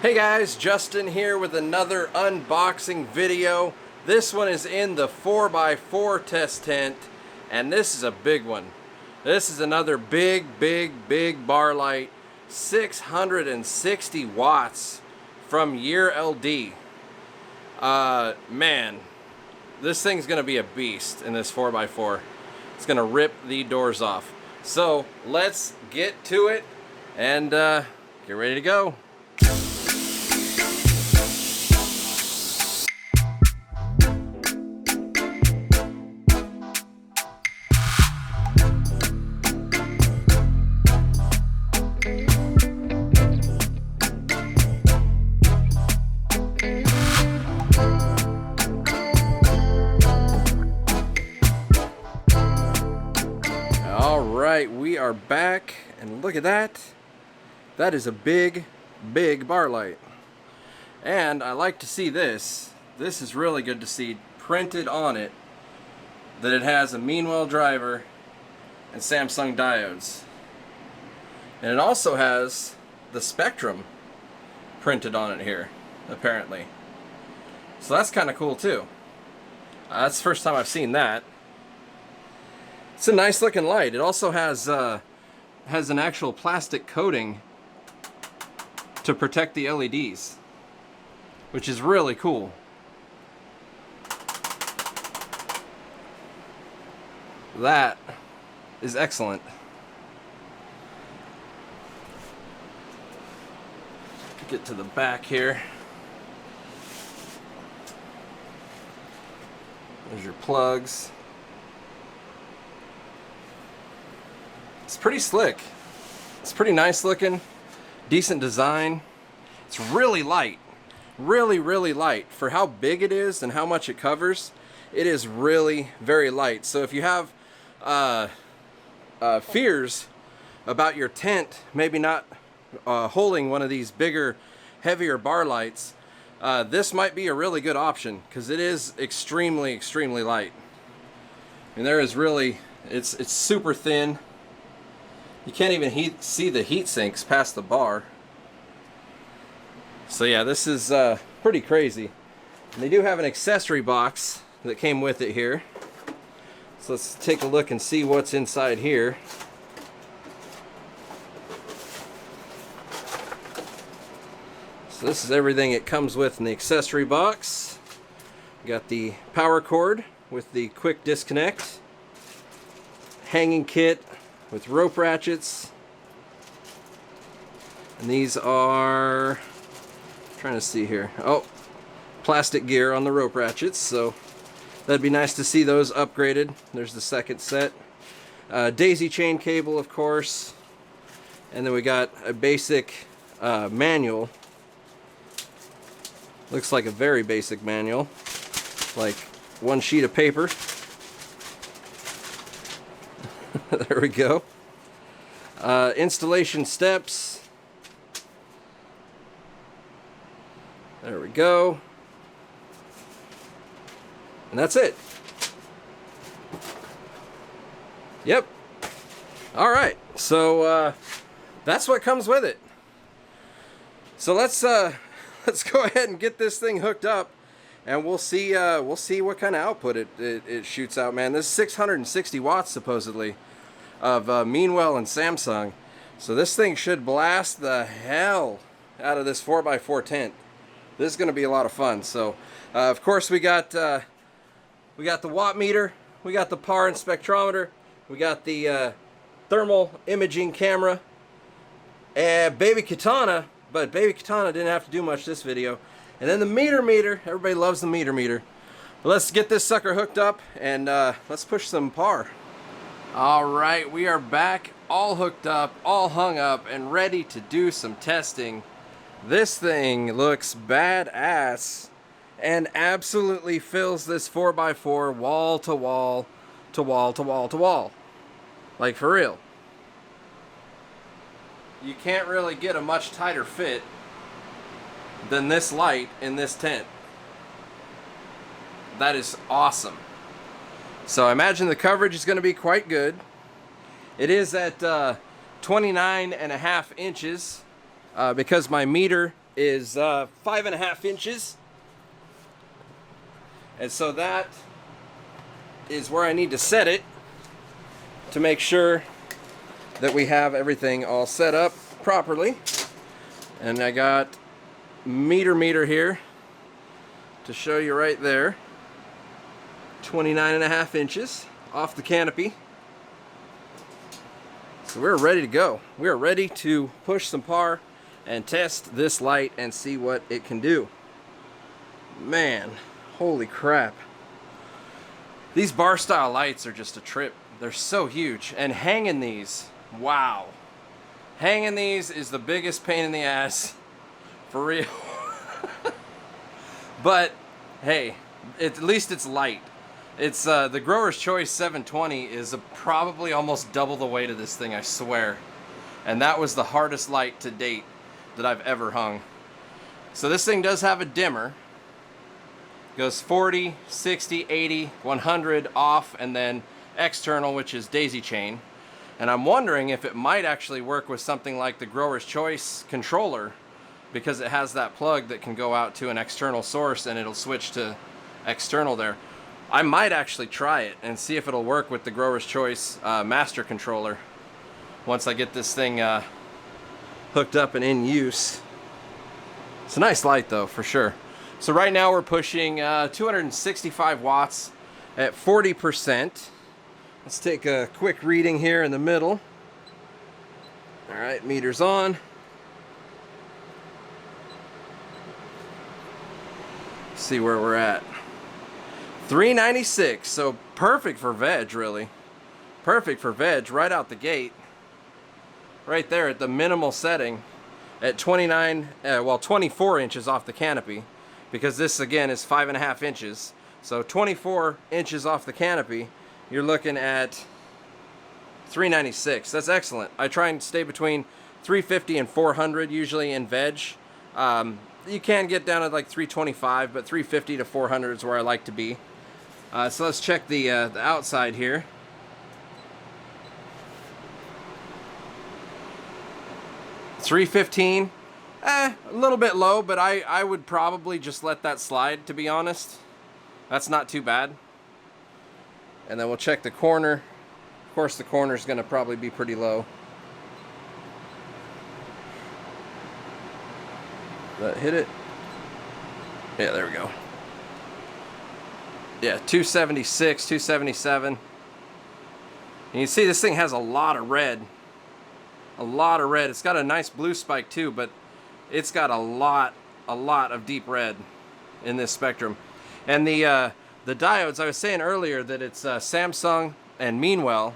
Hey guys, Justin here with another unboxing video. This one is in the 4x4 test tent, and this is a big one. This is another big bar light, 660 watts from Yearld. Man, this thing's gonna be a beast in this 4x4. It's gonna rip the doors off. So let's get to it and get ready to go. Alright, we are back, and look at that. That is a big bar light. And I like to see this. This is really good to see printed on it that it has a Yearld driver and Samsung diodes. And it also has the spectrum printed on it here, apparently. So that's kind of cool too. That's the first time I've seen that. It's a nice looking light. It also has an actual plastic coating to protect the LEDs, which is really cool. That is excellent. Get to the back here. There's your plugs. It's pretty slick. It's pretty nice looking, decent design. It's really light, really light for how big it is and how much it covers. It is really very light. So if you have fears about your tent maybe not holding one of these bigger, heavier bar lights, this might be a really good option because it is extremely light. And there is really, it's super thin. You can't even see the heat sinks past the bar. So yeah, this is pretty crazy. And they do have an accessory box that came with it here. So let's take a look and see what's inside here. So this is everything it comes with in the accessory box. Got the power cord with the quick disconnect, hanging kit with rope ratchets, and these are, trying to see here, oh, plastic gear on the rope ratchets, so that'd be nice to see those upgraded. There's the second set. Daisy chain cable, of course, and then we got a basic manual. Looks like a very basic manual, like one sheet of paper. There we go. Installation steps. There we go. And that's it. Yep. Alright, so that's what comes with it. So let's go ahead and get this thing hooked up, and we'll see what kind of output it shoots out, man. This is 660 watts supposedly of Yearld and Samsung. So this thing should blast the hell out of this 4x4 tent. This is going to be a lot of fun. So of course we got the watt meter, we got the PAR and spectrometer, we got the thermal imaging camera, and Baby Katana, but Baby Katana didn't have to do much this video. And then the meter, everybody loves the meter. But let's get this sucker hooked up and let's push some PAR. Alright, we are back, all hooked up, all hung up, and ready to do some testing. This thing looks badass and absolutely fills this 4x4 wall to wall to wall to wall to wall. Like, for real. You can't really get a much tighter fit than this light in this tent. That is awesome. So I imagine the coverage is going to be quite good. It is at 29.5 inches because my meter is 5.5 inches. And so that is where I need to set it to make sure that we have everything all set up properly. And I got meter here to show you right there. 29.5 inches off the canopy. So we're ready to go. We are ready to push some par and test this light and see what it can do. Man, holy crap. These bar style lights are just a trip. They're so huge. And hanging these, wow. Hanging these is the biggest pain in the ass, for real. But hey, at least it's light. It's the Grower's Choice 720 is probably almost double the weight of this thing, I swear. And that was the hardest light to date that I've ever hung. So this thing does have a dimmer. Goes 40, 60, 80, 100 off, and then external, which is daisy chain. And I'm wondering if it might actually work with something like the Grower's Choice controller, because it has that plug that can go out to an external source and it'll switch to external there. I might actually try it and see if it'll work with the Grower's Choice master controller once I get this thing hooked up and in use. It's a nice light though, for sure. So right now we're pushing 265 watts at 40%. Let's take a quick reading here in the middle. All right, meter's on. See where we're at. 396, so perfect for veg, really. Perfect for veg right out the gate. Right there at the minimal setting at 24 inches off the canopy, because this again is 5.5 inches. So 24 inches off the canopy, you're looking at 396. That's excellent. I try and stay between 350 and 400 usually in veg. You can get down at like 325, but 350 to 400 is where I like to be. So let's check the outside here. $315, a little bit low, but I would probably just let that slide, to be honest. That's not too bad. And then we'll check the corner. Of course, the corner is going to probably be pretty low. That hit it. Yeah, there we go. Yeah, 276, 277. And you see this thing has a lot of red. A lot of red. It's got a nice blue spike too, but it's got a lot of deep red in this spectrum. And the diodes, I was saying earlier that it's Samsung and Meanwell.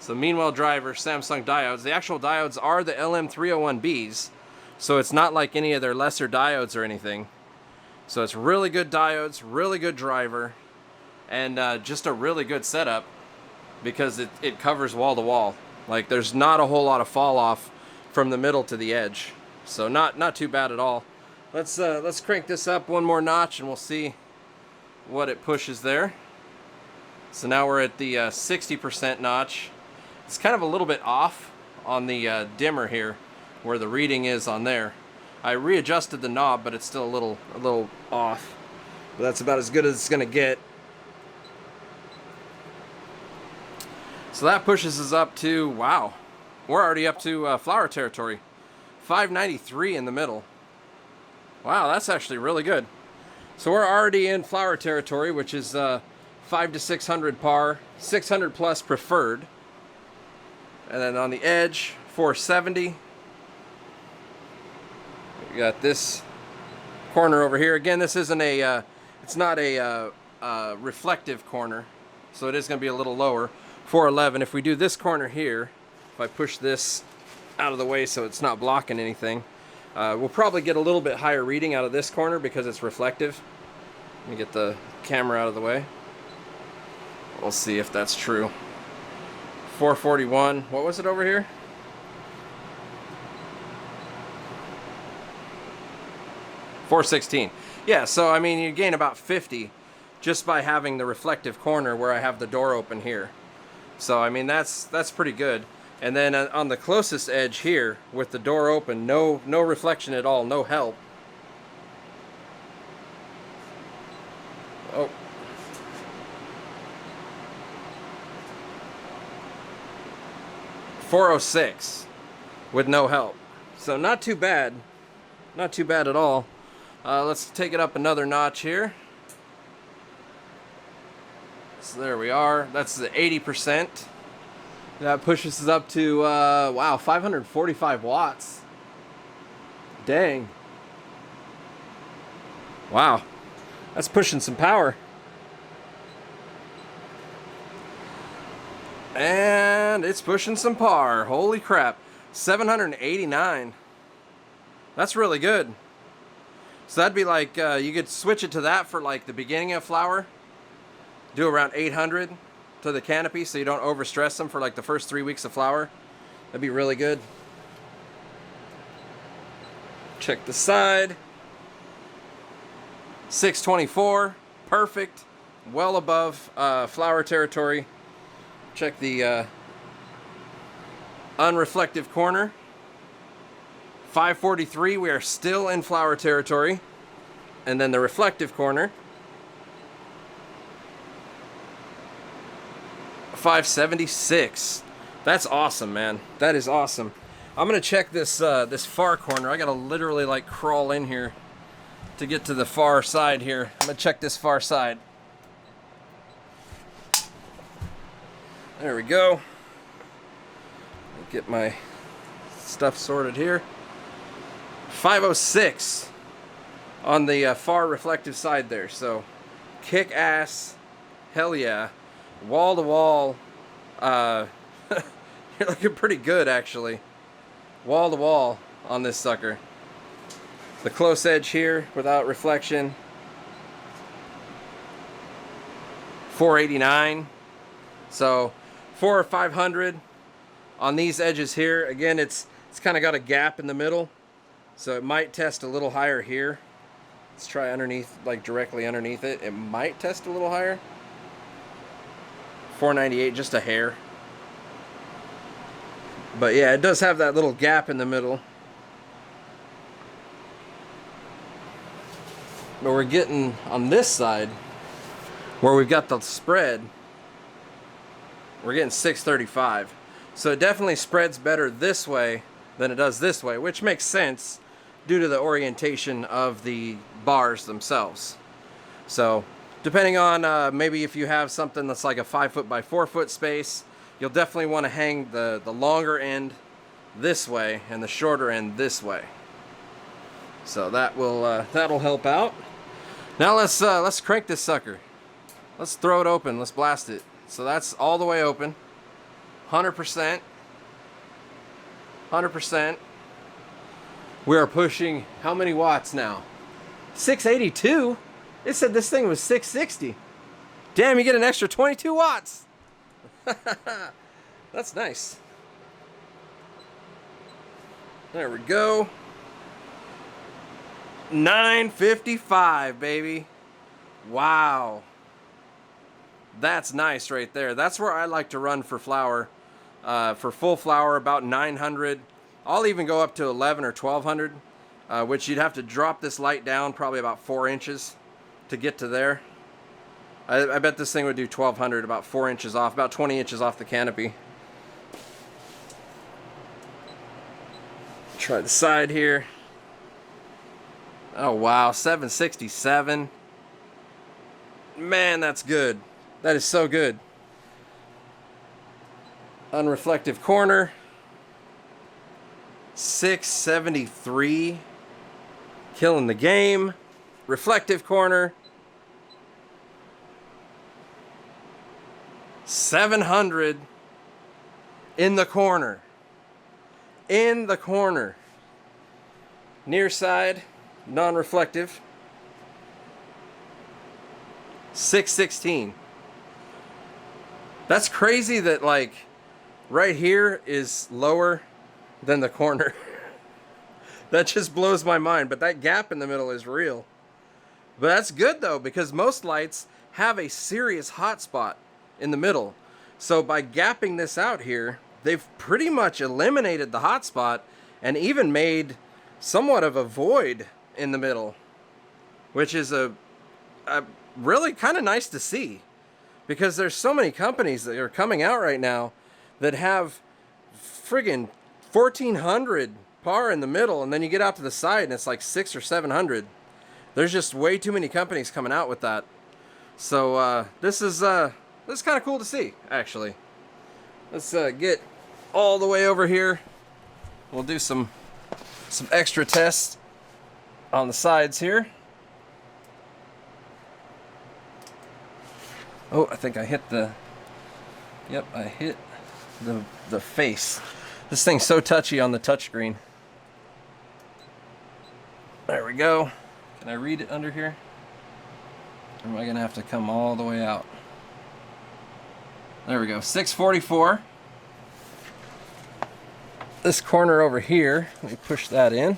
So Meanwell driver, Samsung diodes. The actual diodes are the LM301Bs. So it's not like any of their lesser diodes or anything. So it's really good diodes, really good driver, and just a really good setup because it covers wall to wall. Like there's not a whole lot of fall off from the middle to the edge. So not too bad at all. Let's crank this up one more notch and we'll see what it pushes there. So now we're at the 60% notch. It's kind of a little bit off on the dimmer here, where the reading is on there. I readjusted the knob, but it's still a little off. But that's about as good as it's gonna get. So that pushes us up to, wow, we're already up to flower territory. 593 in the middle. Wow, that's actually really good. So we're already in flower territory, which is 5 to 600 par, 600 plus preferred. And then on the edge, 470. We got this corner over here. Again, this isn't a, it's not a reflective corner, so it is going to be a little lower. 411. If we do this corner here, if I push this out of the way so it's not blocking anything, we'll probably get a little bit higher reading out of this corner because it's reflective. Let me get the camera out of the way. We'll see if that's true. 441. What was it over here? 416. Yeah, so I mean you gain about 50 just by having the reflective corner where I have the door open here. So I mean that's pretty good. And then on the closest edge here, with the door open, no reflection at all, no help. Oh. .406 with no help. So not too bad. Not too bad at all. Let's take it up another notch here. So there we are. That's the 80%. That pushes us up to, wow, 545 watts. Dang. Wow. That's pushing some power. And it's pushing some power. Holy crap. 789. That's really good. So that'd be like, you could switch it to that for like the beginning of flower. Do around 800 to the canopy so you don't overstress them for like the first 3 weeks of flower. That'd be really good. Check the side. 624, perfect. Well above flower territory. Check the unreflective corner. 543, we are still in flower territory. And then the reflective corner. 576. That's awesome, man. That is awesome. I'm gonna check this this far corner. I gotta literally like crawl in here to get to the far side here. I'm gonna check this far side. There we go. Get my stuff sorted here. 506 on the far reflective side there. So kick ass. Hell yeah. Wall to wall. You're looking pretty good actually. Wall to wall on this sucker. The close edge here without reflection. 489. So 400 or 500 on these edges here. Again, it's kind of got a gap in the middle, so it might test a little higher here. Let's try underneath, like directly underneath it. It might test a little higher. 498, just a hair. But yeah, it does have that little gap in the middle. But we're getting on this side, where we've got the spread, we're getting 635. So it definitely spreads better this way than it does this way, which makes sense due to the orientation of the bars themselves. So depending on maybe if you have something that's like a 5 foot by 4 foot space, you'll definitely want to hang the longer end this way and the shorter end this way. So that will that'll help out. Now let's crank this sucker. Let's throw it open. Let's blast it. So that's all the way open. 100%. 100%. We are pushing how many watts now? 682. It said this thing was 660. Damn, you get an extra 22 watts. That's nice. There we go. 955, baby. Wow. That's nice right there. That's where I like to run for flower. For full flower, about 900. I'll even go up to 11 or 1200, which you'd have to drop this light down probably about 4 inches to get to there. I bet this thing would do 1200, about 4 inches off, about 20 inches off the canopy. Try the side here. Oh wow, 767. Man, that's good. That is so good. Unreflective corner. 673. Killing the game. Reflective corner. 700 in the corner. In the corner. Near side, non-reflective. 616. That's crazy that like right here is lower than the corner. That just blows my mind, but that gap in the middle is real. But that's good though, because most lights have a serious hot spot in the middle. So by gapping this out here, they've pretty much eliminated the hotspot and even made somewhat of a void in the middle, which is a really kind of nice to see, because there's so many companies that are coming out right now that have friggin' 1400 par in the middle, and then you get out to the side and it's like 600 or 700. There's just way too many companies coming out with that. So this is kind of cool to see, actually. Let's get all the way over here. We'll do some extra tests on the sides here. Oh, I think I hit the... Yep, I hit the face. This thing's so touchy on the touchscreen. There we go. Can I read it under here? Or am I going to have to come all the way out? There we go, 644. This corner over here, let me push that in.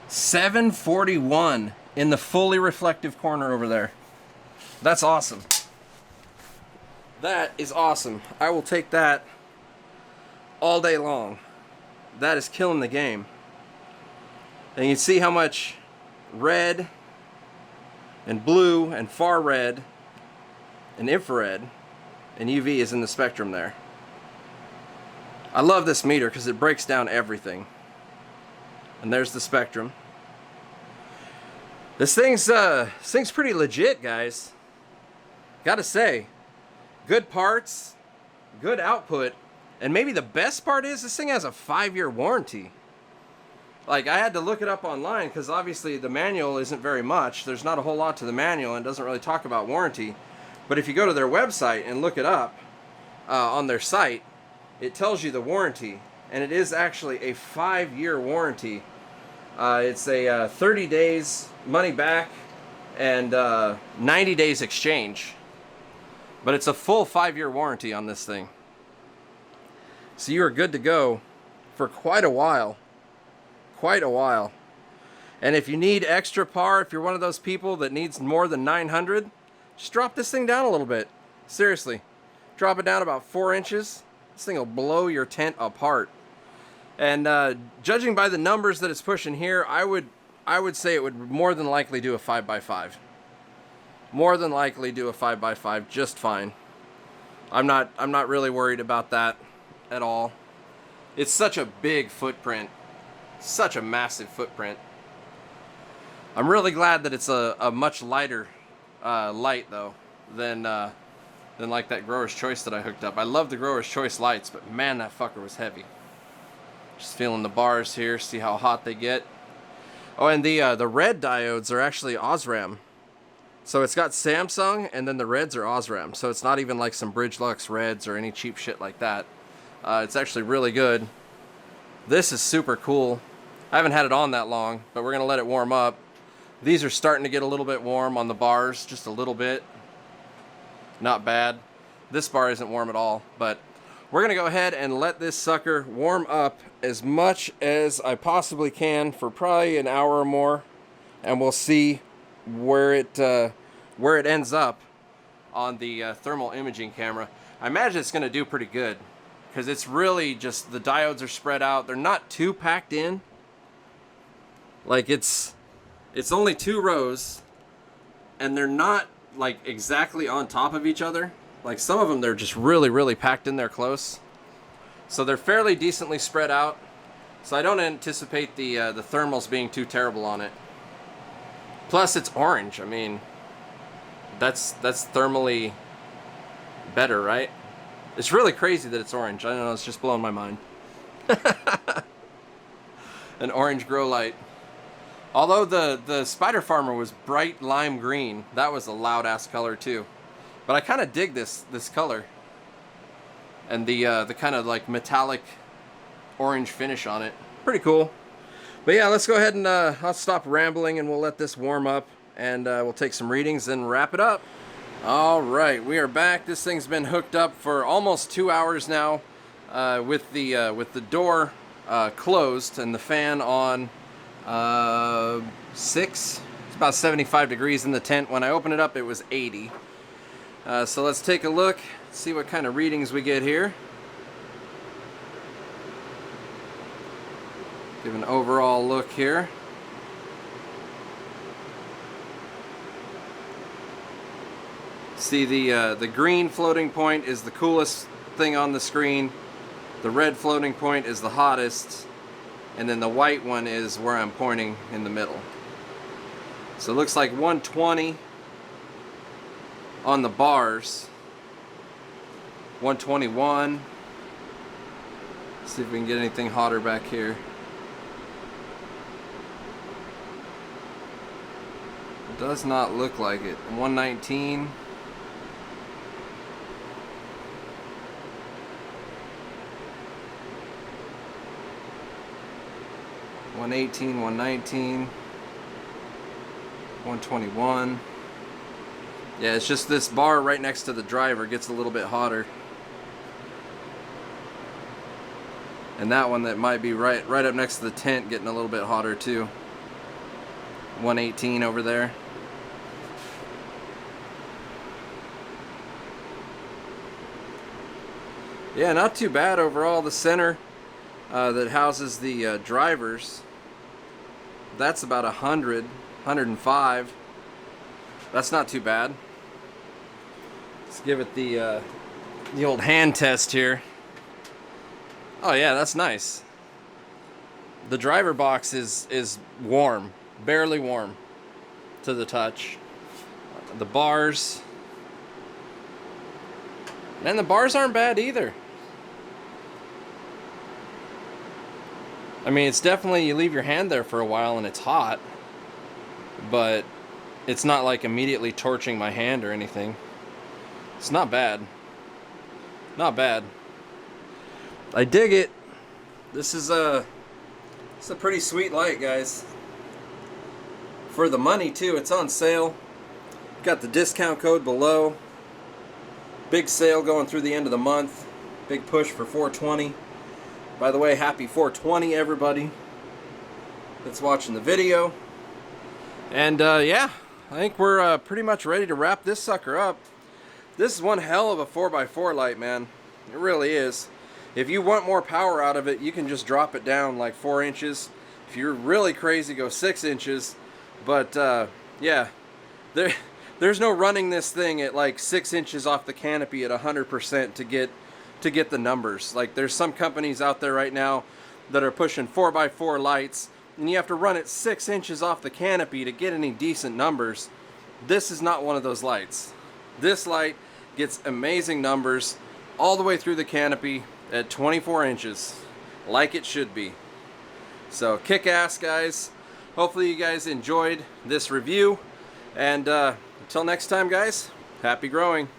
$741 in the fully reflective corner over there. That's awesome. That is awesome. I will take that all day long. That is killing the game. And you can see how much red and blue and far red and infrared and UV is in the spectrum there. I love this meter because it breaks down everything. And there's the spectrum. This thing's pretty legit, guys. Gotta say, good parts, good output, and maybe the best part is this thing has a 5-year warranty. Like, I had to look it up online because obviously the manual isn't very much. There's not a whole lot to the manual and doesn't really talk about warranty. But if you go to their website and look it up on their site, it tells you the warranty. And it is actually a 5-year warranty. It's a 30 days money back and 90 days exchange. But it's a full 5-year warranty on this thing. So you are good to go for quite a while. Quite a while. And if you need extra par, if you're one of those people that needs more than 900, just drop this thing down a little bit. Seriously. Drop it down about 4 inches. This thing will blow your tent apart. And judging by the numbers that it's pushing here, I would say it would more than likely do a 5x5. More than likely do a 5x5 just fine. I'm not really worried about that at all. It's such a big footprint. Such a massive footprint. I'm really glad that it's a much lighter light though than like that Grower's Choice that I hooked up. I love the Grower's Choice lights, but man, that fucker was heavy. Just feeling the bars here, see how hot they get. Oh, and the red diodes are actually Osram. So it's got Samsung, and then the reds are Osram. So it's not even like some Bridgelux reds or any cheap shit like that. It's actually really good. This is super cool. I haven't had it on that long, but we're gonna let it warm up. These are starting to get a little bit warm on the bars, just a little bit. Not bad. This bar isn't warm at all, but we're gonna go ahead and let this sucker warm up as much as I possibly can for probably an hour or more, and we'll see where it ends up on the thermal imaging camera. I imagine it's gonna do pretty good because it's really just the diodes are spread out. They're not too packed in. Like it's only 2 rows, and they're not like exactly on top of each other. Like some of them, they're just really packed in there close. So they're fairly decently spread out. So I don't anticipate the thermals being too terrible on it. Plus it's orange. I mean, that's thermally better, right? It's really crazy that it's orange. I don't know, it's just blowing my mind. An orange grow light. Although the Spider Farmer was bright lime green. That was a loud ass color too. But I kind of dig this color. And the kind of like metallic orange finish on it. Pretty cool. But yeah, let's go ahead and I'll stop rambling and we'll let this warm up. And we'll take some readings and wrap it up. Alright, we are back. This thing's been hooked up for almost 2 hours now. With the door closed and the fan on 6. It's about 75 degrees in the tent. When I opened it up, it was 80. So let's take a look, see what kind of readings we get here. Give an overall look here. See the green floating point is the coolest thing on the screen. The red floating point is the hottest. And then the white one is where I'm pointing in the middle. So it looks like 120 on the bars. 121. See if we can get anything hotter back here. It does not look like it. 119. 118, 119, 121. Yeah, it's just this bar right next to the driver gets a little bit hotter. And that one that might be right up next to the tent getting a little bit hotter too. 118 over there. Yeah, not too bad overall. The center that houses the drivers, that's about 100, 105. That's not too bad. Let's give it the old hand test here. Oh yeah, that's nice. The driver box is warm, barely warm to the touch. The bars, and the bars aren't bad either. I mean, it's definitely, you leave your hand there for a while and it's hot, but it's not like immediately torching my hand or anything. It's not bad. Not bad. I dig it. This is a pretty sweet light, guys. For the money too, it's on sale. Got the discount code below. Big sale going through the end of the month. Big push for 420. By the way, happy 420 everybody that's watching the video. And yeah, I think we're pretty much ready to wrap this sucker up. This is one hell of a 4x4 light, man. It really is. If you want more power out of it, you can just drop it down like 4 inches. If you're really crazy, go 6 inches. But yeah, there's no running this thing at like 6 inches off the canopy at 100% to get the numbers. Like, there's some companies out there right now that are pushing 4x4 lights, and you have to run it 6 inches off the canopy to get any decent numbers. This is not one of those lights. This light gets amazing numbers all the way through the canopy at 24 inches, like it should be. So kick ass, guys. Hopefully you guys enjoyed this review, and until next time, guys, happy growing.